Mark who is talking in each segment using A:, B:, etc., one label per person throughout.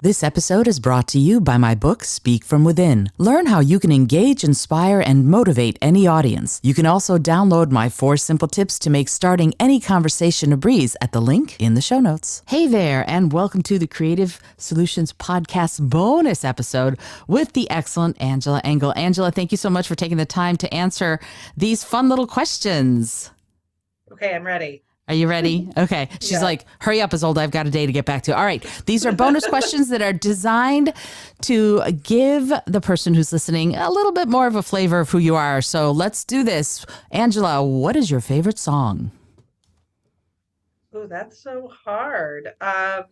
A: This episode is brought to you by my book, Speak From Within. Learn how you can engage, inspire, and motivate any audience. You can also download my 4 simple tips to make starting any conversation a breeze at the link in the show notes. Hey there, and welcome to the Creative Solutions Podcast bonus episode with the excellent Angela Engel. Angela, thank you so much for taking the time to answer these fun little questions.
B: Okay, I'm ready.
A: Are you ready? Okay. She's like, hurry up, Izolda. I've got a day to get back to. All right. These are bonus questions that are designed to give the person who's listening a little bit more of a flavor of who you are. So let's do this. Angela, what is your favorite song?
B: Oh, that's so hard. Oh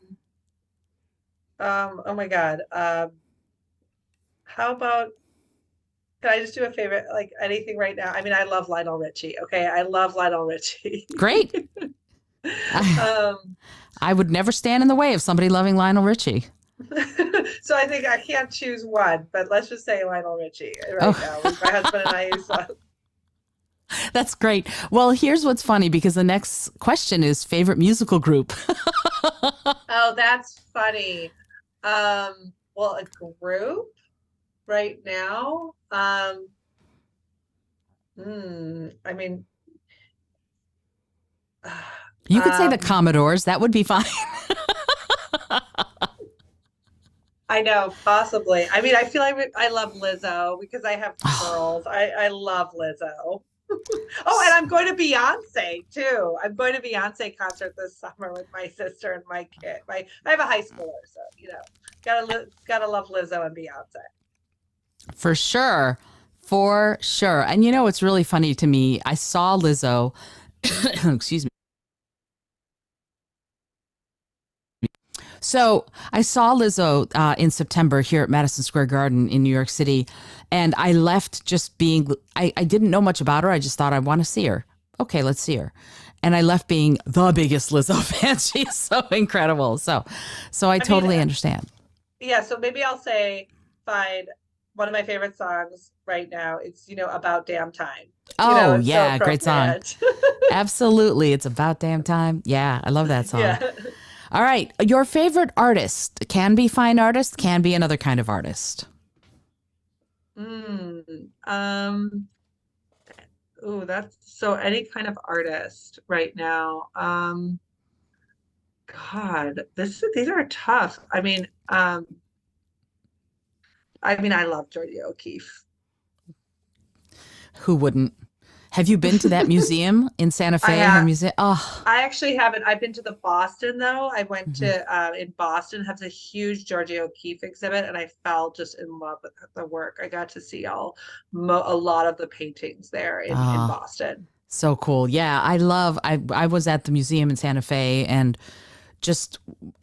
B: my God. How about, can I just do a favorite, like anything right now? I mean, I love Lionel Richie. Okay. I love Lionel Richie.
A: Great. I would never stand in the way of somebody loving Lionel Richie.
B: So I think I can't choose one, but let's just say Lionel Richie right now. My husband and I used to.
A: That's great. Well, here's what's funny, because the next question is favorite musical group.
B: Oh, that's funny. Well, a group right now. I mean,
A: you could say the Commodores. That would be fine.
B: I know, possibly. I mean, I feel like I love Lizzo because I have girls. I love Lizzo. Oh, and I'm going to Beyonce too. I'm going to Beyonce concert this summer with my sister and my kid. I have a high schooler, so gotta love Lizzo and Beyonce.
A: For sure. For sure. And you know, it's really funny to me. I saw Lizzo, excuse me. So I saw Lizzo in September here at Madison Square Garden in New York City. And I left just being, I didn't know much about her. I just thought I want to see her. Okay, let's see her. And I left being the biggest Lizzo fan. She's so incredible. So I totally understand.
B: Yeah. So maybe I'll say, find one of my favorite songs right now. It's, About Damn Time.
A: Yeah. So great song. Absolutely. It's About Damn Time. Yeah. I love that song. Yeah. All right. Your favorite artist can be fine artist, can be another kind of artist.
B: That's so any kind of artist right now. God, these are tough. I mean, I love Georgia O'Keeffe.
A: Who wouldn't? Have you been to that museum in Santa Fe? Her museum? Oh,
B: I actually haven't. I've been to the Boston though. I went to in Boston, has a huge Georgia O'Keeffe exhibit, and I fell just in love with the work. I got to see a lot of the paintings there in Boston.
A: So cool. Yeah, I was at the museum in Santa Fe, and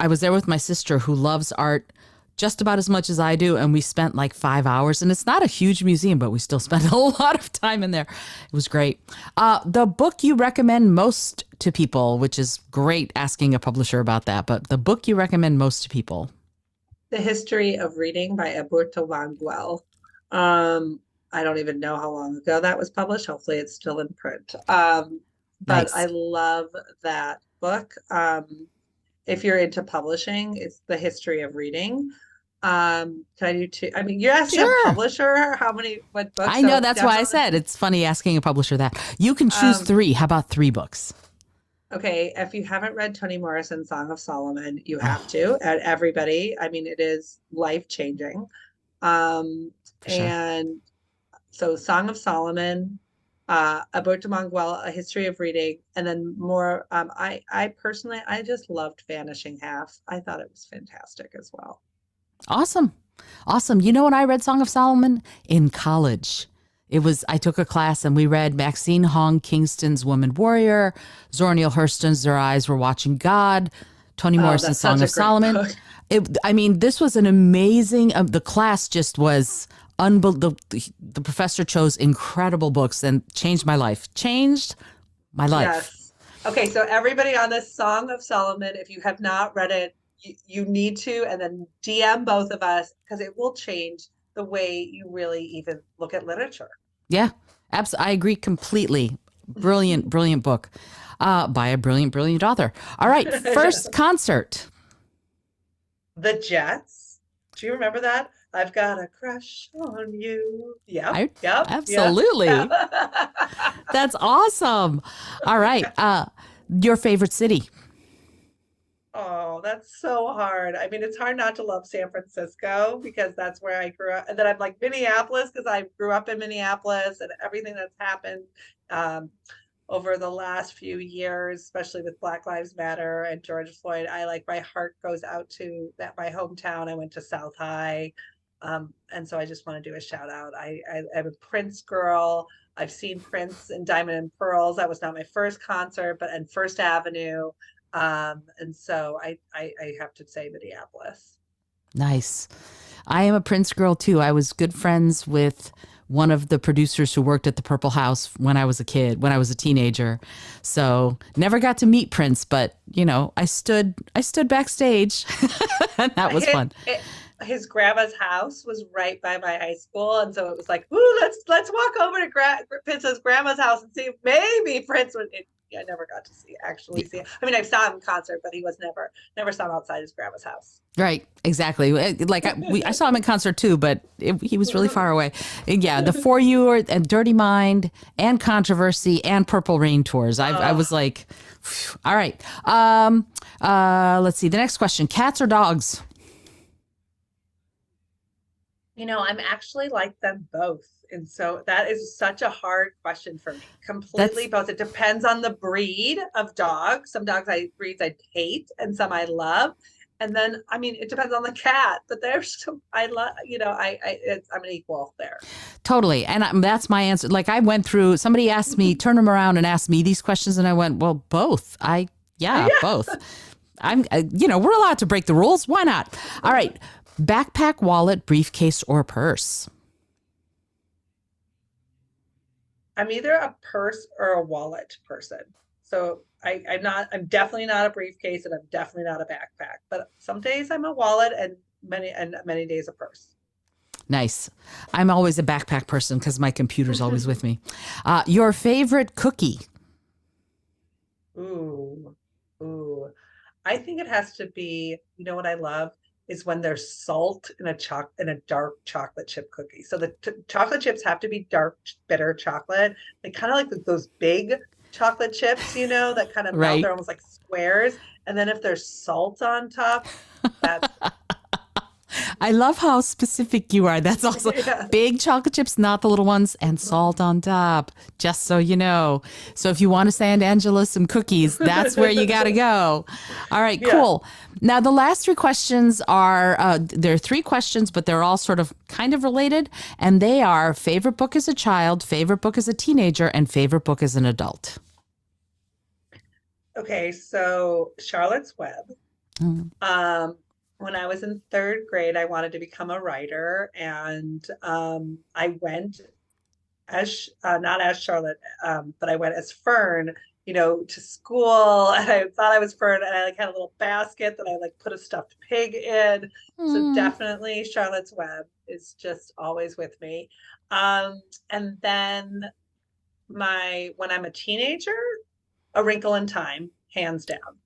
A: I was there with my sister who loves art just about as much as I do, and we spent like 5 hours, and it's not a huge museum, but we still spent a lot of time in there. It was great. The book you recommend most to people, which is great asking a publisher about that, but the book you recommend most to people.
B: The History of Reading by Alberto Manguel. I don't even know how long ago that was published. Hopefully it's still in print. But nice. I love that book. If you're into publishing, it's The History of Reading. Can I do 2? I mean, you're asking a publisher what books?
A: I know, that's why I said it's funny asking a publisher that. You can choose 3. How about 3 books?
B: Okay, if you haven't read Toni Morrison's Song of Solomon, you have to. And everybody, I mean, it is life-changing. And so Song of Solomon, Alberto Manguel, A History of Reading, and then more. I personally, I just loved Vanishing Half. I thought it was fantastic as well.
A: Awesome. You know when I read Song of Solomon? In college. I took a class and we read Maxine Hong Kingston's Woman Warrior, Zora Neale Hurston's Their Eyes Were Watching God, Toni Morrison's Song of Solomon. This was an amazing, the class just was unbelievable. The professor chose incredible books and changed my life. Yes.
B: Okay, so everybody on this Song of Solomon, if you have not read it, you need to, and then DM both of us, because it will change the way you really even look at literature.
A: Yeah, absolutely. I agree completely. Brilliant book by a brilliant author. All right, first concert.
B: The Jets. Do you remember that? I've got a crush on you. Yep,
A: I
B: yep, yep.
A: absolutely. That's awesome. All right. Your favorite city?
B: Oh, that's so hard. I mean, it's hard not to love San Francisco because that's where I grew up. And then I'm like Minneapolis because I grew up in Minneapolis and everything that's happened um, over the last few years, especially with Black Lives Matter and George Floyd. I like my heart goes out to that my hometown. I went to South High. And so I just want to do a shout out. I'm a Prince girl. I've seen Prince in Diamond and Pearls. That was not my first concert, but and First Avenue. And so I have to say Minneapolis.
A: Nice. I am a Prince girl too. I was good friends with one of the producers who worked at the Purple House when I was a kid, when I was a teenager. So never got to meet Prince, but I stood backstage and that was fun.
B: His grandma's house was right by my high school, and so it was like, "Ooh, let's walk over to Prince's grandma's house and see if maybe Prince would." I never got to actually see it. I mean, I saw him in concert, but he was never saw him outside his grandma's house.
A: Right, exactly. Like I saw him in concert too, but he was really far away. And yeah, the For You and Dirty Mind and Controversy and Purple Rain tours. I was like, phew. All right. Let's see. The next question: cats or dogs?
B: I'm actually like them both. And so that is such a hard question for me. Completely both. It depends on the breed of dog. Some breeds I hate and some I love. And then, I mean, it depends on the cat, but there's some I love, I'm an equal there.
A: Totally. And that's my answer. Like I went through, somebody asked me, turn them around and asked me these questions. And I went, well, both. Yeah, both. We're allowed to break the rules. Why not? All right. Backpack, wallet, briefcase, or purse?
B: I'm either a purse or a wallet person. So I'm definitely not a briefcase and I'm definitely not a backpack, but some days I'm a wallet and many days a purse.
A: Nice. I'm always a backpack person because my computer's always with me. Your favorite cookie?
B: Ooh. I think it has to be, what I love is when there's salt in a dark chocolate chip cookie. So the chocolate chips have to be dark, bitter chocolate. They kind of like those big chocolate chips, that kind of melt. They're almost like squares. And then if there's salt on top, that's
A: I love how specific you are. That's also big chocolate chips, not the little ones, and salt on top, just so you know. So if you want to send Angela some cookies, that's where you got to go. All right, cool. Now, the last three questions are, there are three questions, but they're all sort of kind of related. And they are favorite book as a child, favorite book as a teenager, and favorite book as an adult.
B: Okay, so Charlotte's Web. When I was in third grade, I wanted to become a writer, and I went as not as Charlotte, but I went as Fern, to school, and I thought I was Fern, and I had a little basket that I put a stuffed pig in. So definitely Charlotte's Web is just always with me. And then when I'm a teenager, A Wrinkle in Time, hands down.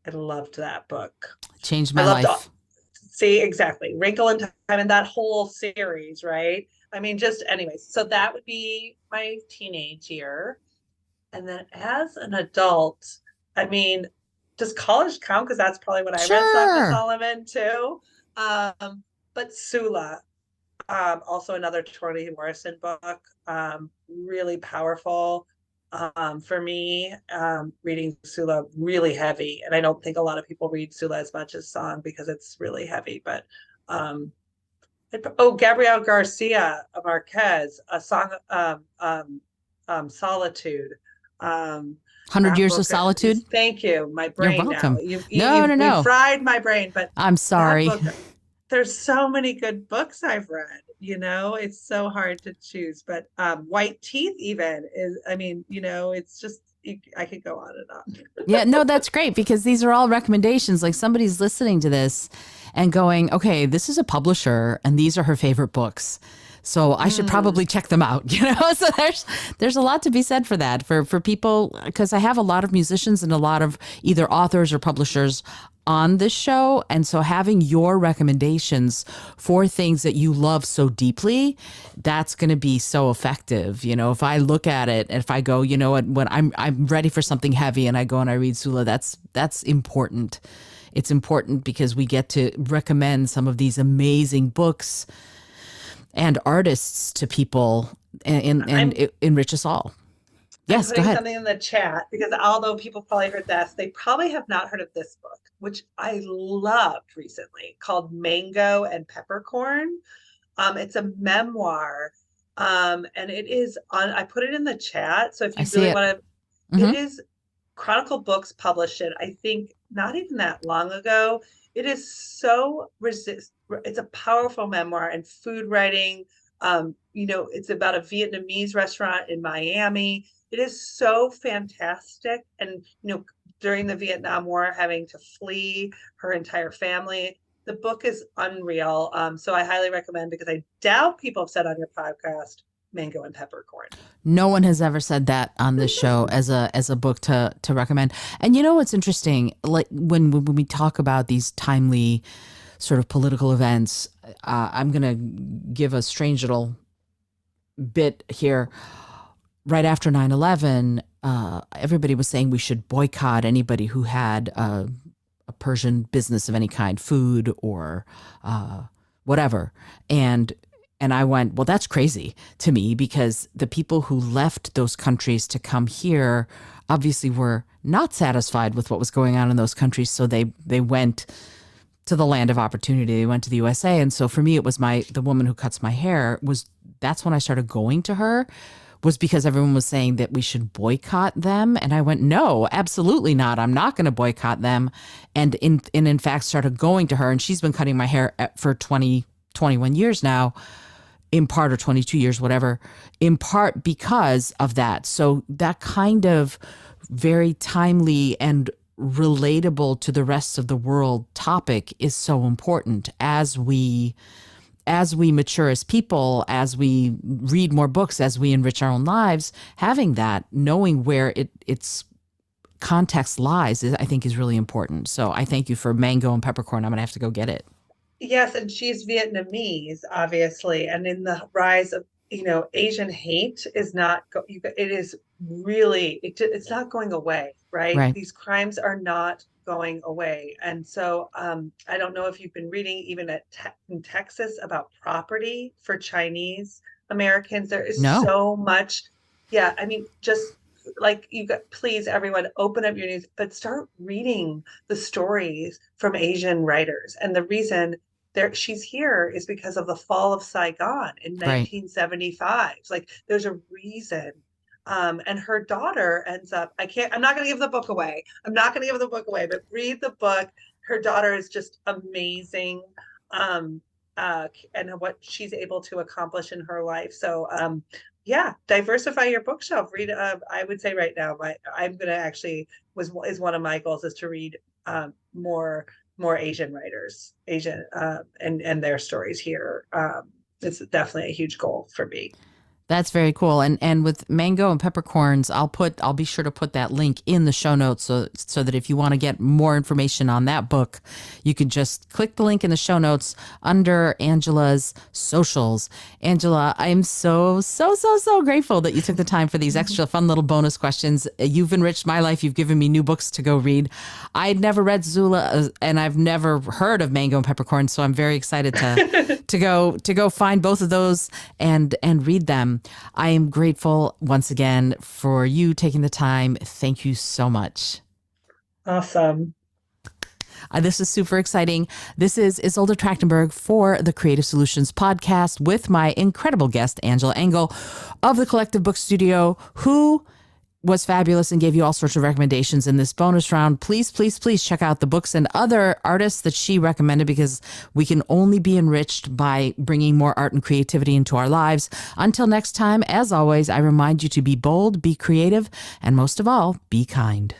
B: I loved that book.
A: Changed my life.
B: See, exactly. Wrinkle in Time and that whole series, right? I mean, just anyways. So that would be my teenage year. And then as an adult, I mean, does college count? Because that's probably what I read Song of Solomon too. But Sula, also another Toni Morrison book, really powerful. For me, reading Sula really heavy, and I don't think a lot of people read Sula as much as Song because it's really heavy. But Gabriel Garcia Marquez, a song, Solitude.
A: 100 Years of Solitude.
B: Thank you. My brain.
A: You're welcome.
B: Now. You fried my brain, but
A: I'm sorry.
B: There's so many good books I've read. It's so hard to choose. But White Teeth even is. I mean, it's just I could go on and on.
A: Yeah, no, that's great because these are all recommendations. Like somebody's listening to this and going, okay, this is a publisher and these are her favorite books. So I should probably check them out, So there's a lot to be said for that, for people, because I have a lot of musicians and a lot of either authors or publishers on this show. And so having your recommendations for things that you love so deeply, that's going to be so effective. If I look at it and if I go, when I'm ready for something heavy and I go and I read Sula, that's important. It's important because we get to recommend some of these amazing books and artists to people and enrich us all. Yes,
B: I'm putting something in the chat because although people probably heard this, they probably have not heard of this book, which I loved recently, called Mango and Peppercorn. It's a memoir, and it is on. I put it in the chat, so if you really want to, it is Chronicle Books published it. I think not even that long ago. It is so It's a powerful memoir and food writing. It's about a Vietnamese restaurant in Miami. It is so fantastic. And, during the Vietnam War, having to flee her entire family, the book is unreal. So I highly recommend, because I doubt people have said on your podcast, Mango and Peppercorn.
A: No one has ever said that on this show as a book to recommend. And what's interesting, like when we talk about these timely sort of political events, I'm going to give a strange little bit here. Right after 9/11, everybody was saying we should boycott anybody who had a Persian business of any kind, food or whatever. And I went, well, that's crazy to me, because the people who left those countries to come here obviously were not satisfied with what was going on in those countries. So they went to the land of opportunity. They went to the USA. And so for me, it was the woman who cuts my hair that's when I started going to her, was because everyone was saying that we should boycott them. And I went, no, absolutely not. I'm not going to boycott them. And in fact, started going to her. And she's been cutting my hair for 21 years now, in part, or 22 years, whatever, in part because of that. So that kind of very timely and relatable to the rest of the world topic is so important as we mature as people, as we read more books, as we enrich our own lives. Having that, knowing where its context lies, I think is really important. So I thank you for Mango and Peppercorn. I'm going to have to go get it.
B: Yes, and she's Vietnamese, obviously, and in the rise of Asian hate is not. It is really. It's not going away, right? These crimes are not going away, and so I don't know if you've been reading even in Texas about property for Chinese Americans. There is so much. Yeah, I mean, just like please, everyone, open up your news, but start reading the stories from Asian writers. And the reason she's here is because of the fall of Saigon in 1975. Like, there's a reason. And her daughter ends up, I'm not going to give the book away. But read the book. Her daughter is just amazing. And what she's able to accomplish in her life. So, diversify your bookshelf. Read. I would say right now, I'm going to actually is one of my goals is to read more Asian writers, and their stories here. It's definitely a huge goal for me.
A: That's very cool. And with Mango and Peppercorns, I'll be sure to put that link in the show notes so that if you want to get more information on that book, you can just click the link in the show notes under Angela's socials. Angela, I'm so grateful that you took the time for these extra fun little bonus questions. You've enriched my life. You've given me new books to go read. I'd never read Zula, and I've never heard of Mango and Peppercorn, so I'm very excited to go find both of those and read them. I am grateful once again for you taking the time. Thank you so much.
B: Awesome.
A: This is super exciting. This is Izolda Trachtenberg for the Creative Solutions Podcast with my incredible guest, Angela Engel of the Collective Book Studio, who was fabulous and gave you all sorts of recommendations in this bonus round. Please check out the books and other artists that she recommended, because we can only be enriched by bringing more art and creativity into our lives. Until next time, as always, I remind you to be bold, be creative, and most of all, be kind.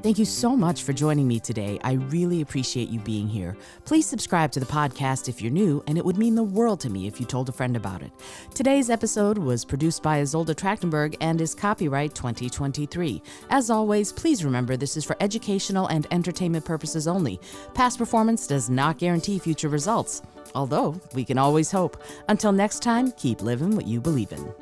A: Thank Thank you so much for joining me today. I really appreciate you being here. Please subscribe to the podcast if you're new, and it would mean the world to me if you told a friend about it. Today's episode was produced by Izolda Trachtenberg and is copyright 2023. As always, please remember this is for educational and entertainment purposes only. Past performance does not guarantee future results, although we can always hope. Until next time, keep living what you believe in.